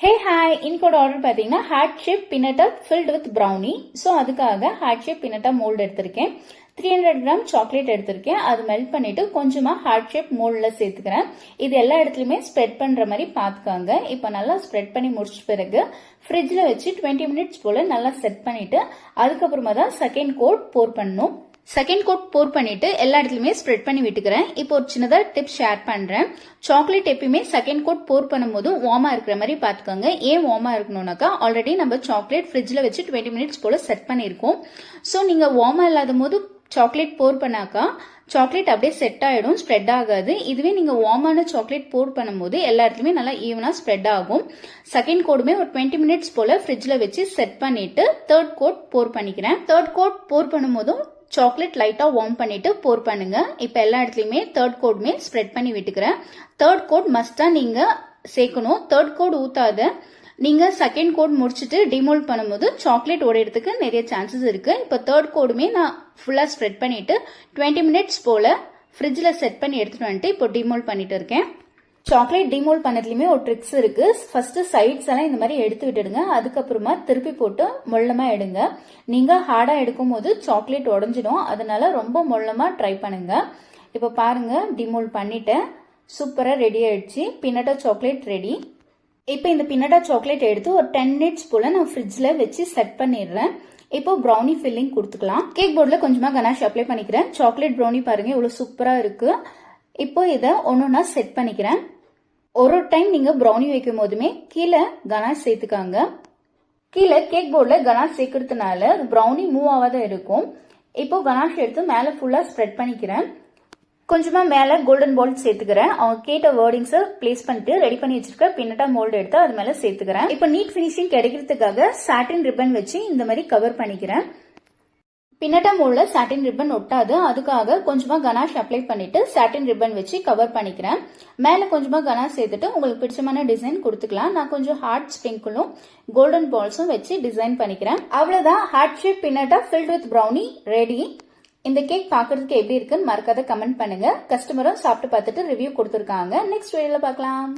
ஹே hi, இன்னைக்கோட order பார்த்தீங்கன்னா heart shape pinata filled with brownie. So அதுக்காக ஹார்ட் ஷேப் பினட்டா மோல்டு எடுத்திருக்கேன். 300 gram chocolate எடுத்திருக்கேன். அது மெல்ட் பண்ணிட்டு கொஞ்சமாக ஹார்ட் ஷேப் மோல்டில் சேர்த்துக்கிறேன். இது எல்லா இடத்துலையுமே ஸ்ப்ரெட் பண்ணுற மாதிரி பார்த்துக்காங்க. இப்போ நல்லா ஸ்ப்ரெட் பண்ணி முடிச்ச பிறகு ஃப்ரிட்ஜில் வச்சு 20 மினிட்ஸ் போல் நல்லா செட் பண்ணிட்டு அதுக்கப்புறமா தான் செகண்ட் கோட் போர் பண்ணணும். செகண்ட் கோட் போர் பண்ணிட்டு எல்லா இடத்துலயுமே ஸ்ப்ரெட் பண்ணி விட்டுக்கிறேன். இப்போ ஒரு சின்னதா டிப் ஷேர் பண்றேன். சாக்லேட் எப்பயுமே செகண்ட் கோட் போர் பண்ணும்போது வார்மா இருக்கிற மாதிரி பாத்துக்கோங்க. ஏன் வார்மா இருக்கணும்னாக்கா ஆல்ரெடி நம்ம சாக்லேட் ஃப்ரிட்ஜ்ல வச்சு 20 மினிட்ஸ் போல செட் பண்ணிருக்கோம். ஸோ நீங்க வார்மா இல்லாத போது சாக்லேட் போர் பண்ணாக்கா சாக்லேட் அப்படியே செட் ஆயிடும், ஸ்ப்ரெட் ஆகாது. இதுவே நீங்க வார்மான சாக்லேட் போர் பண்ணும்போது எல்லா இடத்துலயுமே நல்லா ஈவனா ஸ்ப்ரெட் ஆகும். செகண்ட் கோடுமே ஒரு 20 மினிட்ஸ் போல ஃப்ரிட்ஜ்ல வச்சு செட் பண்ணிட்டு தேர்ட் கோட் போர் பண்ணிக்கிறேன். தேர்ட் கோட் போர் பண்ணும்போதும் சாக்லேட் லைட்டா வார்ம் பண்ணிட்டு போர் பண்ணுங்க. இப்ப எல்லா இடத்துலயுமே தேர்ட் கோட்மே ஸ்ப்ரெட் பண்ணி விட்டுக்கிறேன். தேர்ட் கோட் மஸ்டா நீங்க சேர்க்கணும். தேர்ட் கோட் ஊத்தாத நீங்க செகண்ட் கோட் முடிச்சுட்டு டிமோல்ட் பண்ணும்போது சாக்லேட் உடையறதுக்கு நிறைய சான்சஸ் இருக்கு. இப்ப தேர்ட் கோடுமே நான் ஃபுல்லா ஸ்ப்ரெட் பண்ணிட்டு 20 மினிட்ஸ் போல ஃப்ரிட்ஜ்ல செட் பண்ணி எடுத்துட்டு வந்துட்டு இப்போ டிமோல்ட் பண்ணிட்டு இருக்கேன். சாக்லேட் டிமோல்ட் பண்ணதுலயுமே ஒரு ட்ரிக்ஸ் இருக்கு. ஃபர்ஸ்ட் சைட்ஸ் எல்லாம் இந்த மாதிரி எடுத்து விட்டுடுங்க. அதுக்கப்புறமா திருப்பி போட்டு மொள்ளமா எடுங்க. நீங்க ஹார்டா எடுக்கும் போது சாக்லேட் உடஞ்சிடும். அதனால ரொம்ப மொள்ளமா ட்ரை பண்ணுங்க. இப்ப பாருங்க, டிமோல்ட் பண்ணிட்டேன். சூப்பரா ரெடி ஆயிடுச்சு. பினட்டா சாக்லேட் ரெடி. இப்போ இந்த பினட்டா சாக்லேட் எடுத்து ஒரு 10 மினிட்ஸ் போல நான் ஃப்ரிட்ஜ்ல வச்சு செட் பண்ணிடுறேன். இப்போ ப்ரௌனி ஃபில்லிங் கொடுத்துக்கலாம். கேக் போர்டில் கொஞ்சமா கனாஷ் அப்ளை பண்ணிக்கிறேன். சாக்லேட் ப்ரௌனி பாருங்க இவ்வளவு சூப்பரா இருக்கு. இப்போ இதை ஒன்னொன்னா செட் பண்ணிக்கிறேன். ஒரு டைம் நீங்க ப்ரௌனி வைக்கும் போதுமே கீழே கனாஷ் சேர்த்துக்காங்க. கீழே கேக் போர்டில் கனாஷ் சேர்க்கறதுனால ப்ரௌனி மூவ் ஆகாத இருக்கும். இப்போ கனாஷ் எடுத்து மேலே ஃபுல்லா ஸ்ப்ரெட் பண்ணிக்கிறேன். கொஞ்சமா மேல கோல்டன் பால் சேர்த்துக்கிறேன். அவங்க கேட்ட வேர்டிங்ஸை பிளேஸ் பண்ணிட்டு ரெடி பண்ணி வச்சிருக்க பின்னட்டா மோல்டு எடுத்து அது மேல சேர்த்துக்கிறேன். இப்போ நீட் பினிஷிங் கிடைக்கிறதுக்காக சாட்டின் ரிப்பன் வச்சு இந்த மாதிரி கவர் பண்ணிக்கிறேன். பின்னட்டா மோல்ட்ல சாட்டின் ரிப்பன் ஒட்டாது, அதுக்காக கொஞ்சமா கனாஷ் அப்ளை பண்ணிட்டு சாட்டின் ரிப்பன் வச்சு கவர் பண்ணிக்கிறேன். மேல கொஞ்சமா கனாஷ் சேர்த்துட்டு உங்களுக்கு பிடிச்சமான டிசைன் கொடுத்துக்கலாம். நான் கொஞ்சம் ஹார்ட் ஸ்ப்ரிங்கிளும் கோல்டன் பால்ஸும் வச்சு டிசைன் பண்ணிக்கிறேன். அவ்வளவுதான், heart shape pinata filled with brownie ready. இந்த கேக் பாக்குறதுக்கு எப்படி இருக்குன்னு மறக்காத கமெண்ட் பண்ணுங்க. கஸ்டமரும் சாப்பிட்டு பார்த்துட்டு ரிவ்யூ கொடுத்துருக்காங்க. நெக்ஸ்ட் வீடியோல பார்க்கலாம்.